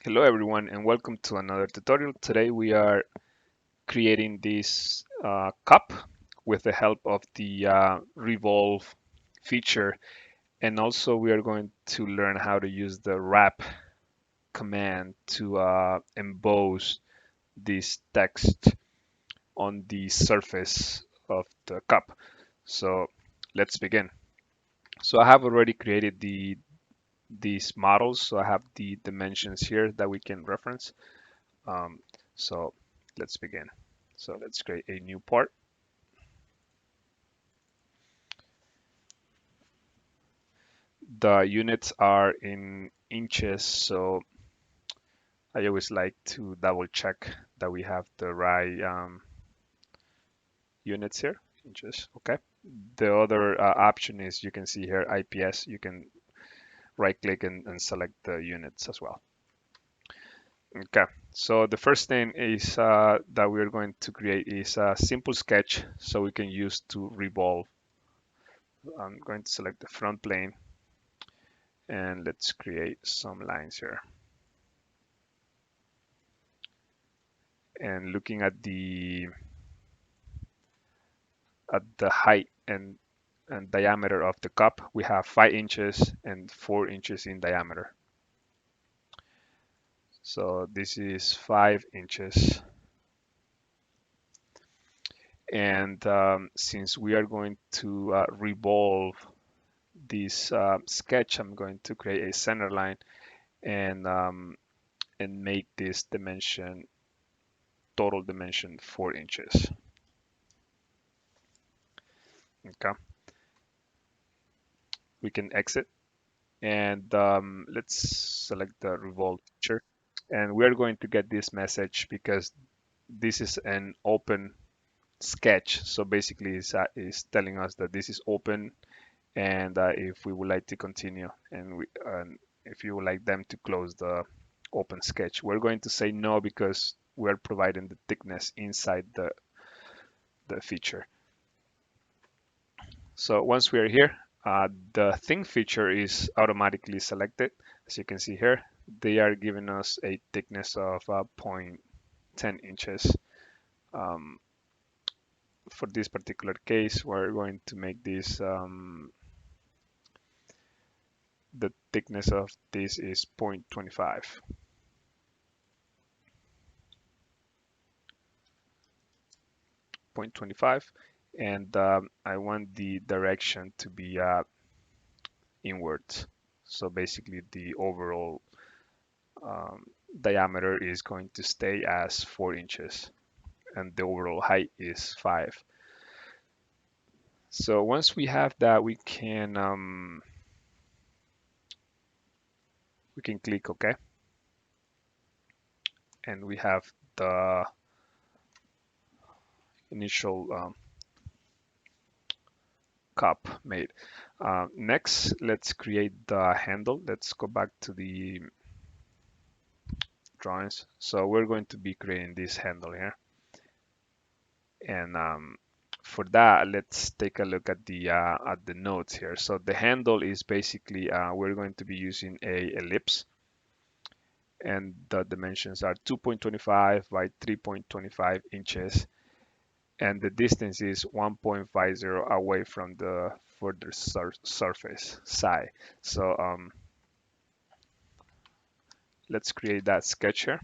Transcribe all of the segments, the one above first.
Hello everyone and welcome to another tutorial. Today we are creating this cup with the help of the revolve feature, and also we are going to learn how to use the wrap command to emboss this text on the surface of the cup. So let's begin. So I have already created these models, so I have the dimensions here that we can reference. Um, so let's begin. So let's create a new part. The units are in inches, so I always like to double check that we have the right units here. Inches, okay. The other option is you can see here IPS. You can right click and select the units as well. Okay, so the first thing is that we're going to create is a simple sketch so we can use to revolve. I'm going to select the front plane and let's create some lines here. And looking at the height and diameter of the cup, we have 5 inches and 4 inches in diameter. So this is 5 inches. And since we are going to revolve this sketch, I'm going to create a center line and make this dimension, total dimension, 4 inches. Okay, we can exit and let's select the revolve feature. And we're going to get this message because this is an open sketch. So basically it's telling us that this is open and if we would like to continue and if you would like them to close the open sketch. We're going to say no because we're providing the thickness inside the feature. So once we are here, the thin feature is automatically selected. As you can see here, they are giving us a thickness of 0.10 inches. Um, for this particular case, we're going to make this, the thickness of this is 0.25. 0.25, and I want the direction to be inwards. So basically the overall um, diameter is going to stay as 4 inches and the overall height is 5. So once we have that, we can click OK, and we have the initial cup made. Next, let's create the handle. Let's go back to the drawings. So we're going to be creating this handle here, and for that, let's take a look at the nodes here. So the handle is basically we're going to be using a ellipse, and the dimensions are 2.25 by 3.25 inches, and the distance is 1.50 away from the further surface side. So let's create that sketch here.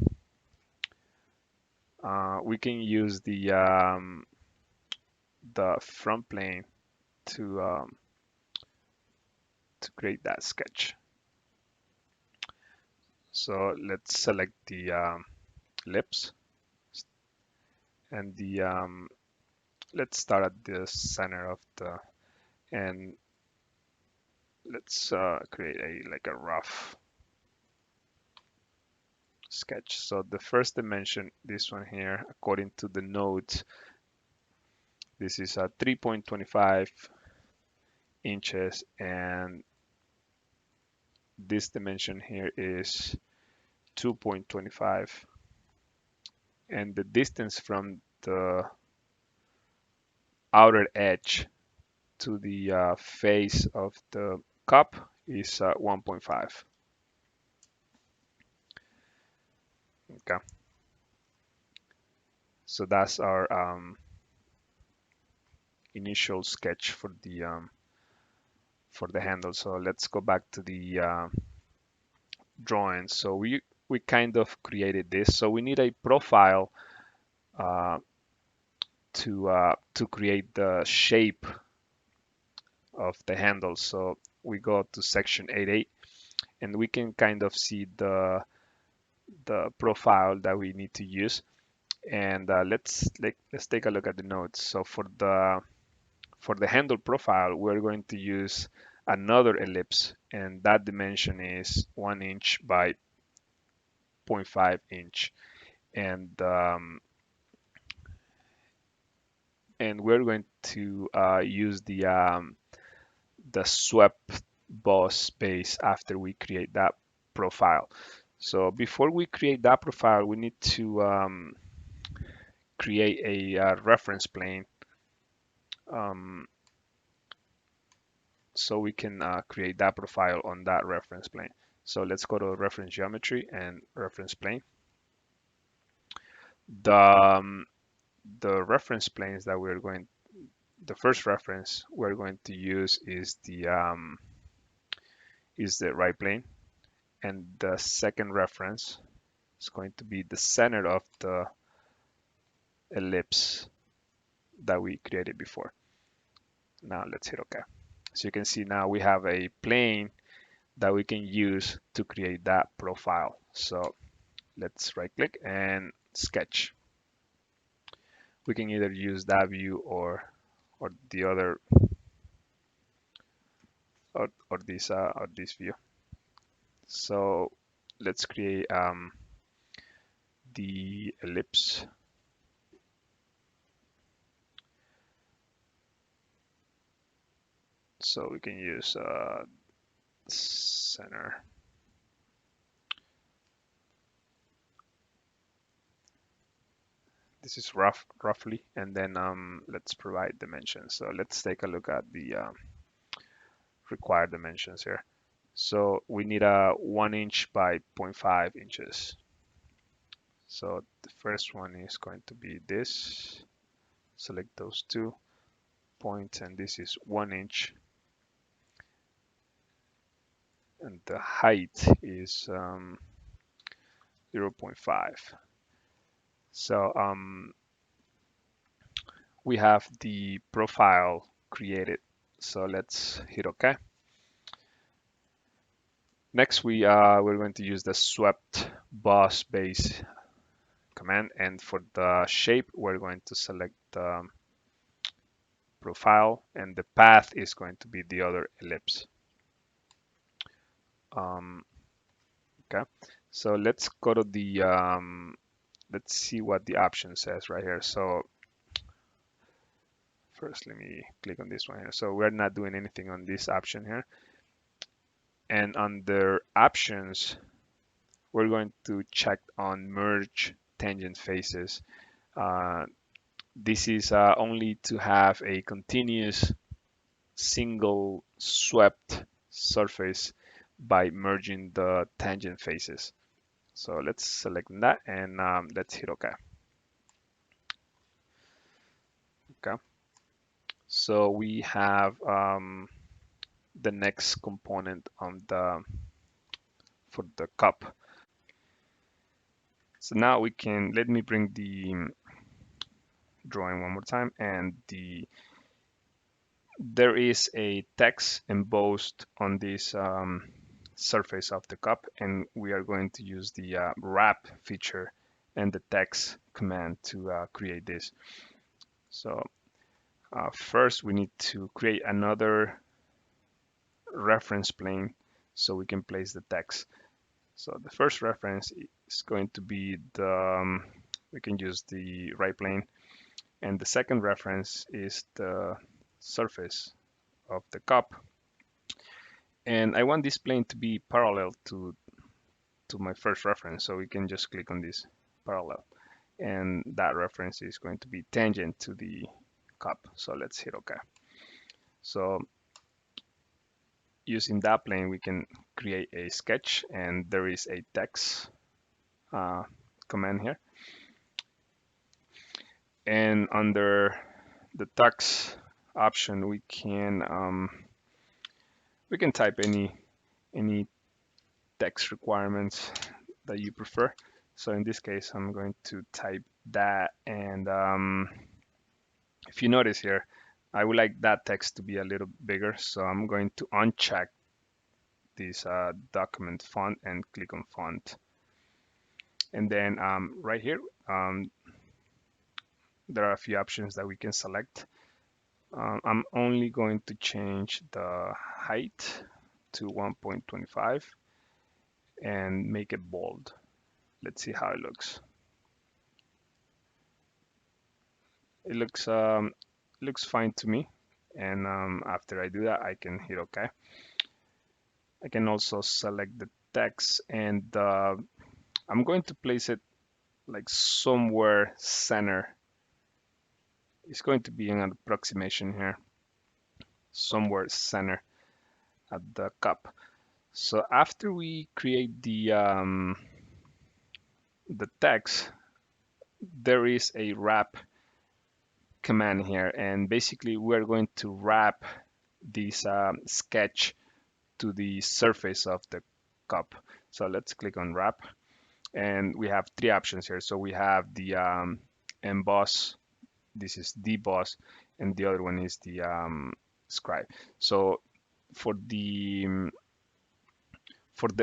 We can use the front plane to create that sketch. So let's select the ellipse and let's start at the center of the, and let's create a rough sketch. So the first dimension, this one here, according to the nodes, this is 3.25 inches, and this dimension here is 2.25, and the distance from the outer edge to the face of the cup is 1.5. Okay, so that's our initial sketch for the handle. So let's go back to the drawing. So we kind of created this. So we need a profile uh, to create the shape of the handle. So we go to section 8.8 and we can kind of see the profile that we need to use. And let's take a look at the notes. So for the handle profile, we're going to use another ellipse, and that dimension is 1 inch by 0.5 inch. And and we're going to use the swept boss base after we create that profile. So before we create that profile, we need to create a reference plane um, so we can create that profile on that reference plane. So let's go to reference geometry and reference plane. The the reference planes that the first reference we're going to use is the right plane, and the second reference is going to be the center of the ellipse that we created before. Now let's hit OK. So you can see now we have a plane that we can use to create that profile. So let's right click and sketch. We can either use that view or the other or this view. So let's create the ellipse. So we can use center. This is roughly, and then let's provide dimensions. So let's take a look at the required dimensions here. So we need a 1 inch by 0.5 inches. So the first one is going to be this. Select those 2 points, and this is 1 inch. And the height is 0.5. So we have the profile created. So let's hit OK. Next, we're going to use the swept boss base command, and for the shape, we're going to select the profile, and the path is going to be the other ellipse. Okay, so let's go to the let's see what the option says right here. So first, let me click on this one here. So we're not doing anything on this option here. And under options, we're going to check on merge tangent faces. This is only to have a continuous single swept surface by merging the tangent faces. So let's select that and let's hit OK. Okay. So we have the next component on for the cup. So now we can, let me bring the drawing one more time, and there is a text embossed on this surface of the cup, and we are going to use the wrap feature and the text command to create this. So first we need to create another reference plane so we can place the text. So the first reference is going to be we can use the right plane, and the second reference is the surface of the cup. And I want this plane to be parallel to my first reference, so we can just click on this parallel, and that reference is going to be tangent to the cup. So let's hit OK. So using that plane, we can create a sketch, and there is a text command here. And under the text option, we can type any text requirements that you prefer. So in this case, I'm going to type that, and if you notice here, I would like that text to be a little bigger, so I'm going to uncheck this document font and click on font. And then right here, there are a few options that we can select. I'm only going to change the height to 1.25 and make it bold. Let's see how it looks. It looks fine to me. And after I do that, I can hit OK. I can also select the text, and I'm going to place it like somewhere center. It's going to be an approximation here, somewhere center at the cup. So after we create the text, there is a wrap command here, and basically we're going to wrap this sketch to the surface of the cup. So let's click on wrap, and we have three options here. So we have the emboss, this is deboss, and the other one is the scribe. So for the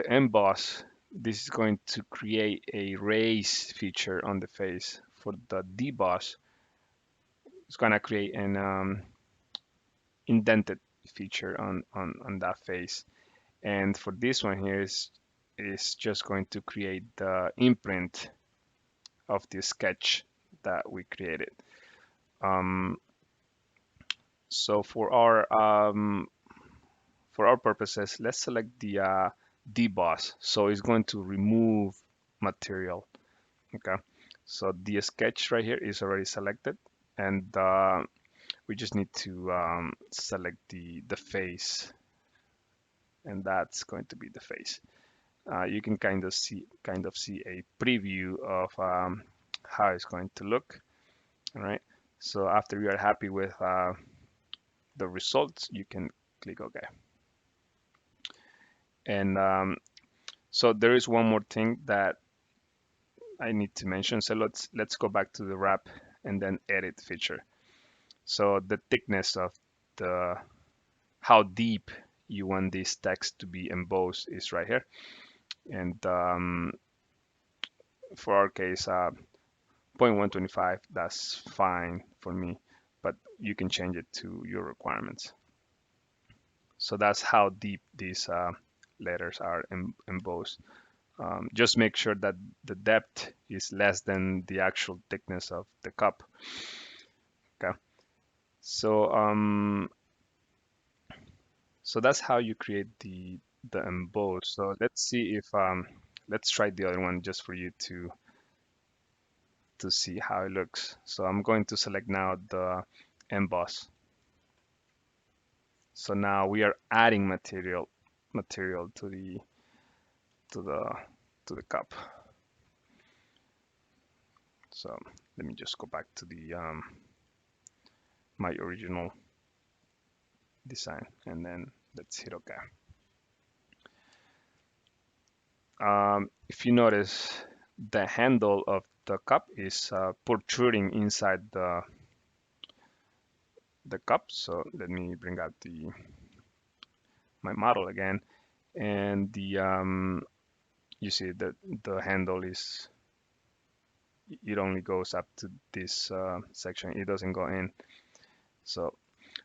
emboss, this is going to create a raise feature on the face. For the deboss, it's going to create an indented feature on that face. And for this one here is just going to create the imprint of the sketch that we created. So for our purposes, let's select the deboss. So it's going to remove material. Okay, so the sketch right here is already selected, and we just need to select the face, and that's going to be the face. You can kind of see a preview of how it's going to look. All right. So after you are happy with the results, you can click OK. And so there is one more thing that I need to mention. So let's go back to the wrap and then edit feature. So the thickness of how deep you want this text to be embossed is right here. And for our case, 0.125, that's fine for me, but you can change it to your requirements. So that's how deep these letters are embossed. Just make sure that the depth is less than the actual thickness of the cup. Okay, so so that's how you create the emboss. So let's see if let's try the other one just for you to see how it looks. So I'm going to select now the emboss. So now we are adding material to the cup. So let me just go back to the my original design, and then let's hit OK. If you notice, the handle of the cup is protruding inside the cup. So let me bring out my model again, and you see that the handle is, it only goes up to this section, it doesn't go in. So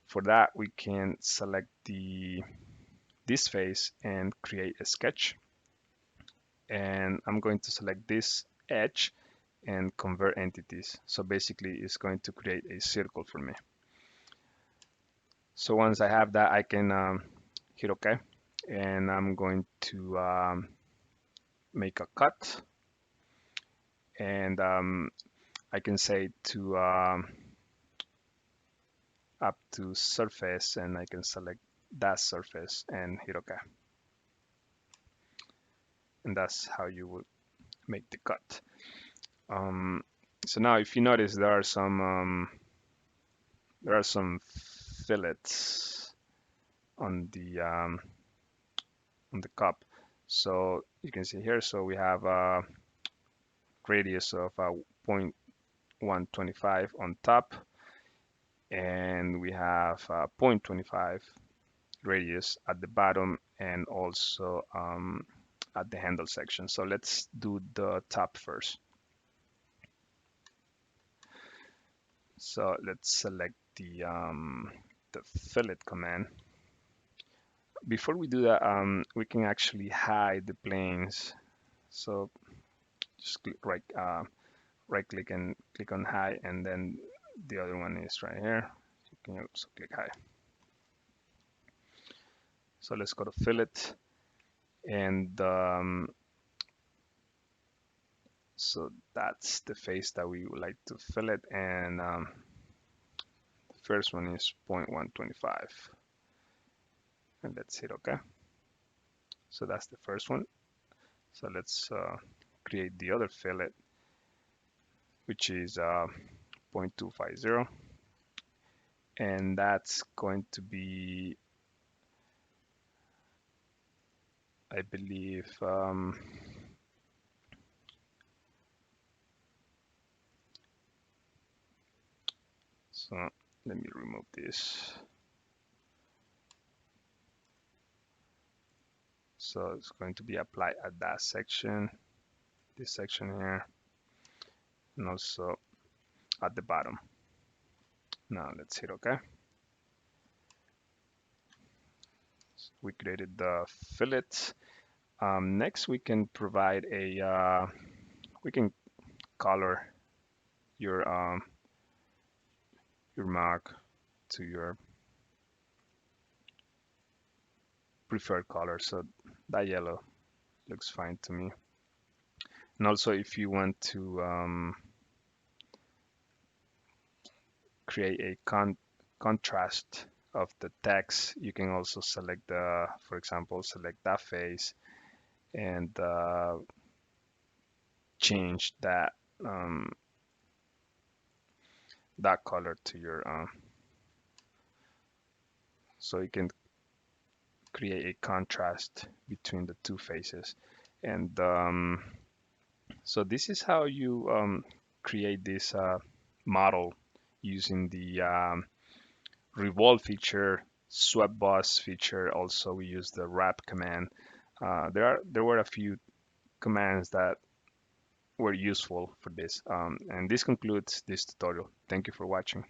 for that, we can select this face and create a sketch, and I'm going to select this edge and convert entities. So basically it's going to create a circle for me. So once I have that, I can hit OK, and I'm going to make a cut, and I can say to up to surface, and I can select that surface and hit OK. And that's how you would make the cut. Um, so now if you notice there are some fillets on the cup. So you can see here, so we have a radius of 0.125 on top, and we have 0.25 radius at the bottom and also at the handle section. So let's do the top first. So let's select the fillet command. Before we do that, we can actually hide the planes. So just right click and click on hide, and then the other one is right here. You can also click hide. So let's go to fillet, and so that's the face that we would like to fillet, and the first one is 0.125, and let's hit OK. So that's the first one. So let's create the other fillet, which is 0.250, and that's going to be, I believe, so let me remove this. So it's going to be applied at that section, this section here, and also at the bottom. Now let's hit OK. So we created the fillet. Next, we can provide we can color your mark to your preferred color. So that yellow looks fine to me. And also, if you want to create a contrast of the text, you can also select for example, select that face and change that color to your so you can create a contrast between the two faces. And so this is how you create this model using the revolve feature, swept boss feature. Also, we use the wrap command. There were a few commands that were useful for this. And this concludes this tutorial. Thank you for watching.